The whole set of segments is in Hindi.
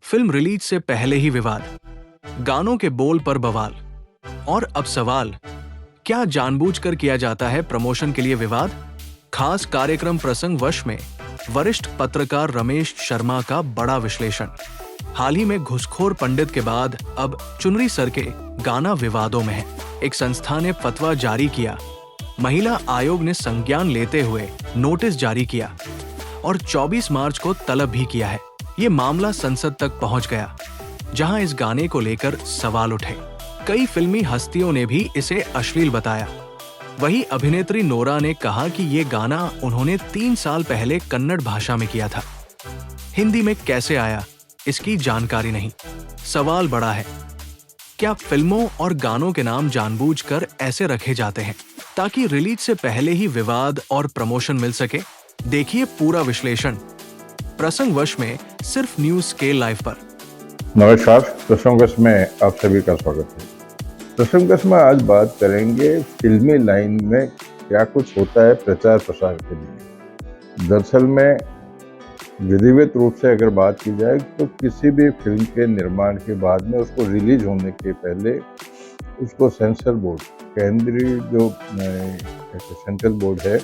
फिल्म रिलीज से पहले ही विवाद, गानों के बोल पर बवाल। और अब सवाल, क्या जानबूझकर किया जाता है प्रमोशन के लिए विवाद? खास कार्यक्रम प्रसंग वश में वरिष्ठ पत्रकार रमेश शर्मा का बड़ा विश्लेषण। हाल ही में घुसखोर पंडित के बाद अब चुनरी सर के गाना विवादों में है। एक संस्था ने फतवा जारी किया, महिला आयोग ने संज्ञान लेते हुए नोटिस जारी किया और 24 मार्च को तलब भी किया है। ये मामला संसद तक पहुंच गया, जहां इस गाने को लेकर सवाल उठे। कई फिल्मी हस्तियों ने भी इसे अश्लील बताया। वहीं अभिनेत्री नोरा ने कहा कि ये गाना उन्होंने 3 साल पहले कन्नड़ भाषा में किया था। हिंदी में कैसे आया, इसकी जानकारी नहीं। सवाल बड़ा है, क्या फिल्मों और गानों के नाम जानबूझकर ऐसे रखे जाते हैं ताकि रिलीज से पहले ही विवाद और प्रमोशन मिल सके? देखिए पूरा विश्लेषण प्रसंगवश में सिर्फ न्यूज स्केल लाइव पर। नमस्कार, प्रसंगवश में आप सभी का स्वागत है। प्रसंगवश में आज बात करेंगे फिल्मी लाइन में क्या कुछ होता है प्रचार प्रसार के लिए। दरअसल में विधिवत रूप से अगर बात की जाए तो किसी भी फिल्म के निर्माण के बाद में उसको रिलीज होने के पहले उसको सेंसर बोर्ड, केंद्रीय जो सेंट्रल बोर्ड है,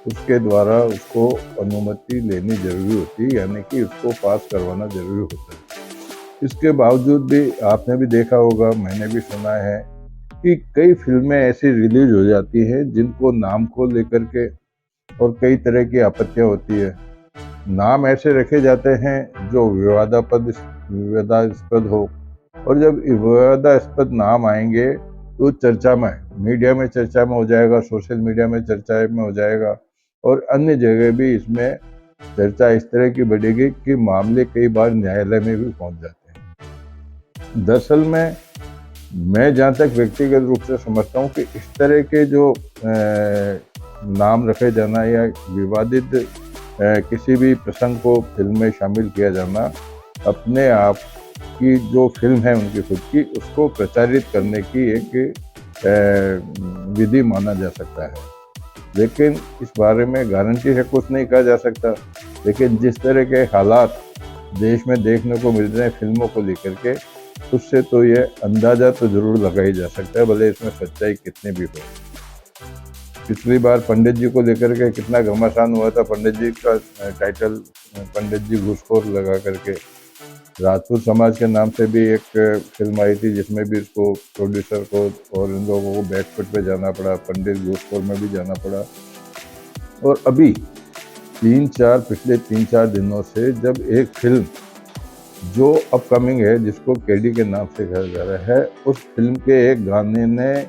उसके द्वारा उसको अनुमति लेनी जरूरी होती है, यानी कि उसको पास करवाना जरूरी होता है। इसके बावजूद भी आपने भी देखा होगा, मैंने भी सुना है कि कई फिल्में ऐसी रिलीज हो जाती हैं जिनको नाम को लेकर के और कई तरह की आपत्तियां होती है। नाम ऐसे रखे जाते हैं जो विवादास्पद हो, और जब विवादास्पद नाम आएंगे तो चर्चा में, मीडिया में चर्चा में हो जाएगा, सोशल मीडिया में चर्चा में हो जाएगा, और अन्य जगह भी इसमें चर्चा इस तरह की बढ़ेगी कि मामले कई बार न्यायालय में भी पहुंच जाते हैं। दरअसल में मैं जहाँ तक व्यक्तिगत रूप से समझता हूँ कि इस तरह के जो नाम रखे जाना या विवादित किसी भी प्रसंग को फिल्म में शामिल किया जाना अपने आप की जो फिल्म है उनकी खुद की, उसको प्रचारित करने की एक विधि माना जा सकता है। लेकिन इस बारे में गारंटी से कुछ नहीं कहा जा सकता। लेकिन जिस तरह के हालात देश में देखने को मिल रहे हैं फिल्मों को लेकर के, उससे तो ये अंदाजा तो जरूर लगा ही जा सकता है, भले इसमें सच्चाई कितनी भी हो। पिछली बार पंडित जी को लेकर के कितना घमासान हुआ था। पंडित जी का टाइटल पंडित जी घूसखोर लगा करके राजपूत समाज के नाम से भी एक फिल्म आई थी, जिसमें भी उसको प्रोड्यूसर को और इन लोगों को बैकफुट पे जाना पड़ा, पंडित घूसखोर में भी जाना पड़ा। और अभी पिछले 3-4 दिनों से जब एक फिल्म जो अपकमिंग है, जिसको केडी के नाम से कहा जा रहा है, उस फिल्म के एक गाने ने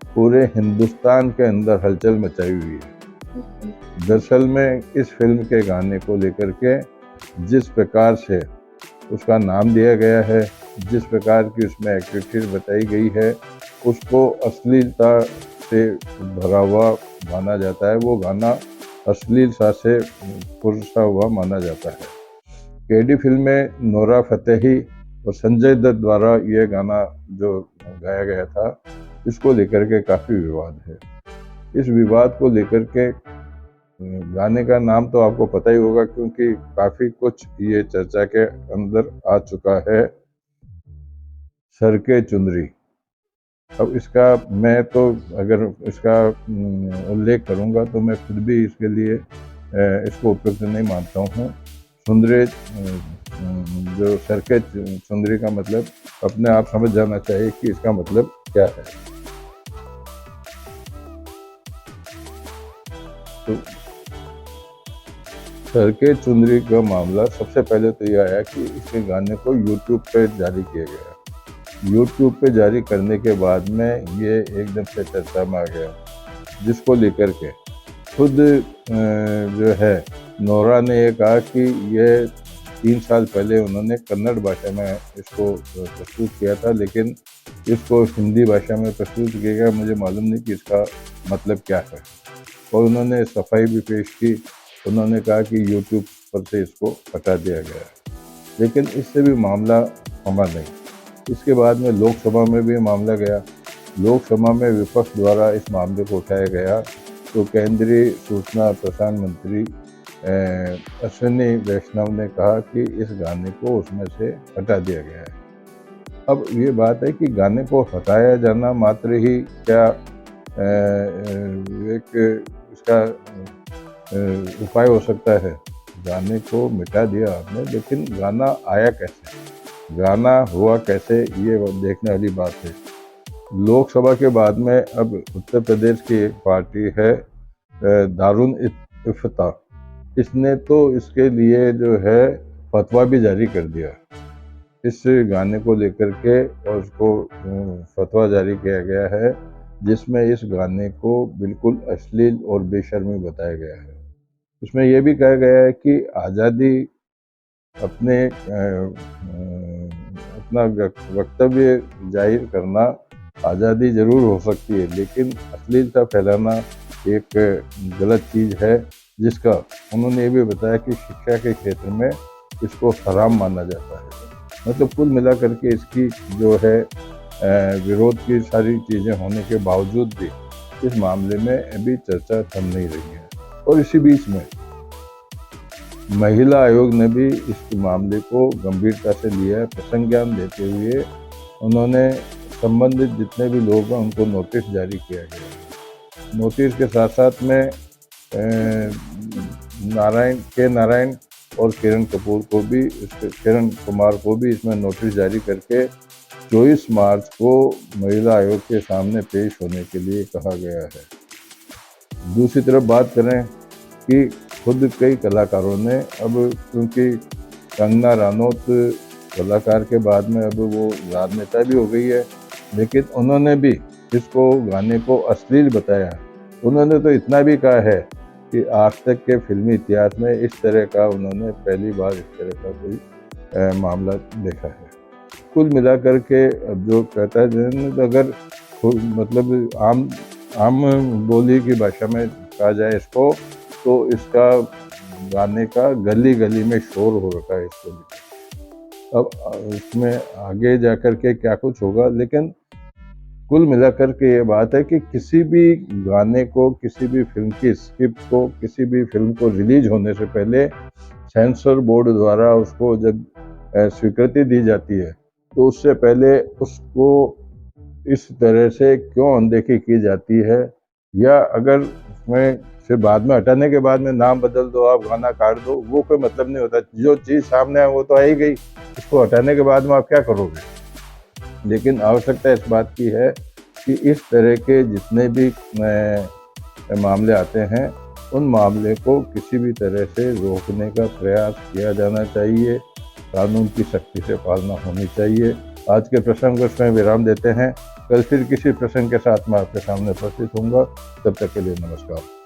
पूरे हिंदुस्तान के अंदर हलचल मचाई हुई है। दरअसल में इस फिल्म के गाने को लेकर के जिस प्रकार से उसका नाम दिया गया है, जिस प्रकार की उसमें एक्टिविटीज बताई गई है, उसको अश्लीलता से भरा हुआ माना जाता है। वो गाना अश्लीलता से पुरसा हुआ माना जाता है। केडी फिल्म में नोरा फतेही और संजय दत्त द्वारा यह गाना जो गाया गया था, इसको लेकर के काफ़ी विवाद है। इस विवाद को लेकर के गाने का नाम तो आपको पता ही होगा, क्योंकि काफ़ी कुछ ये चर्चा के अंदर आ चुका है, सर के चुनरी। अब इसका मैं तो अगर इसका उल्लेख करूँगा तो मैं खुद भी इसके लिए इसको उपयुक्त नहीं मानता हूँ। सुंदरे जो सर के चुनरी का मतलब अपने आप समझ जाना चाहिए कि इसका मतलब क्या है। तो सर के चुनरी का मामला सबसे पहले तो यह आया कि इसके गाने को यूट्यूब पे जारी किया गया। यूट्यूब पे जारी करने के बाद में ये एकदम से चर्चा में आ गया, जिसको लेकर के खुद जो है नोरा ने ये कहा कि ये 3 साल पहले उन्होंने कन्नड़ भाषा में इसको प्रस्तुत किया था, लेकिन इसको हिंदी भाषा में प्रस्तुत किया गया। मुझे मालूम नहीं कि इसका मतलब क्या है। और उन्होंने सफाई भी पेश की। उन्होंने कहा कि यूट्यूब पर से इसको हटा दिया गया है, लेकिन इससे भी मामला थमा नहीं। इसके बाद में लोकसभा में भी मामला गया। लोकसभा में विपक्ष द्वारा इस मामले को उठाया गया तो केंद्रीय सूचना प्रसारण मंत्री अश्विनी वैष्णव ने कहा कि इस गाने को उसमें से हटा दिया गया है। अब ये बात है कि गाने को हटाया जाना मात्र ही क्या एक इसका उपाय हो सकता है? गाने को मिटा दिया आपने, लेकिन गाना आया कैसे, गाना हुआ कैसे, ये देखने वाली बात है। लोकसभा के बाद में अब उत्तर प्रदेश की एक पार्टी है दारुल इफ्ता, इसने तो इसके लिए जो है फतवा भी जारी कर दिया इस गाने को लेकर के, और उसको फतवा जारी किया गया है जिसमें इस गाने को बिल्कुल अश्लील और बेशर्मी बताया गया है। उसमें यह भी कहा गया है कि आज़ादी अपने अपना वक्तव्य जाहिर करना आज़ादी ज़रूर हो सकती है, लेकिन अश्लीलता फैलाना एक गलत चीज़ है, जिसका उन्होंने ये भी बताया कि शिक्षा के क्षेत्र में इसको हराम माना जाता है। मतलब कुल मिलाकर के इसकी जो है विरोध की सारी चीज़ें होने के बावजूद भी इस मामले में अभी चर्चा थम नहीं रही है। और इसी बीच में महिला आयोग ने भी इस मामले को गंभीरता से लिया है। प्रसंज्ञान देते हुए उन्होंने संबंधित जितने भी लोग हैं उनको नोटिस जारी किया गया है। नोटिस के साथ साथ में नारायण और किरण कुमार को भी इसमें नोटिस जारी करके 24 मार्च को महिला आयोग के सामने पेश होने के लिए कहा गया है। दूसरी तरफ बात करें कि खुद कई कलाकारों ने, अब क्योंकि कंगना रनौत कलाकार के बाद में अब वो राजनेता भी हो गई है, लेकिन उन्होंने भी इसको गाने को अश्लील बताया। उन्होंने तो इतना भी कहा है कि आज तक के फिल्मी इतिहास में इस तरह का उन्होंने पहली बार इस तरह का कोई मामला देखा है। कुल मिलाकर के अब जो कहता है, अगर मतलब आम बोली की भाषा में कहा जाए इसको, तो इसका गाने का गली गली में शोर हो रखा है इसको। अब इसमें आगे जाकर के क्या कुछ होगा, लेकिन कुल मिलाकर के ये बात है कि किसी भी गाने को, किसी भी फिल्म की स्क्रिप्ट को, किसी भी फिल्म को रिलीज होने से पहले सेंसर बोर्ड द्वारा उसको जब स्वीकृति दी जाती है, तो उससे पहले उसको इस तरह से क्यों अनदेखी की जाती है, या अगर उसमें फिर बाद में हटाने के बाद में नाम बदल दो, आप गाना काट दो, वो कोई मतलब नहीं होता। जो चीज़ सामने है वो तो आ ही गई, उसको हटाने के बाद में आप क्या करोगे। लेकिन आवश्यकता इस बात की है कि इस तरह के जितने भी मामले आते हैं, उन मामले को किसी भी तरह से रोकने का प्रयास किया जाना चाहिए। कानून की सख्ती से पालना होनी चाहिए। आज के प्रसंग को इसमें विराम देते हैं। कल फिर किसी प्रसंग के साथ मैं आपके सामने उपस्थित होऊंगा। तब तक के लिए नमस्कार।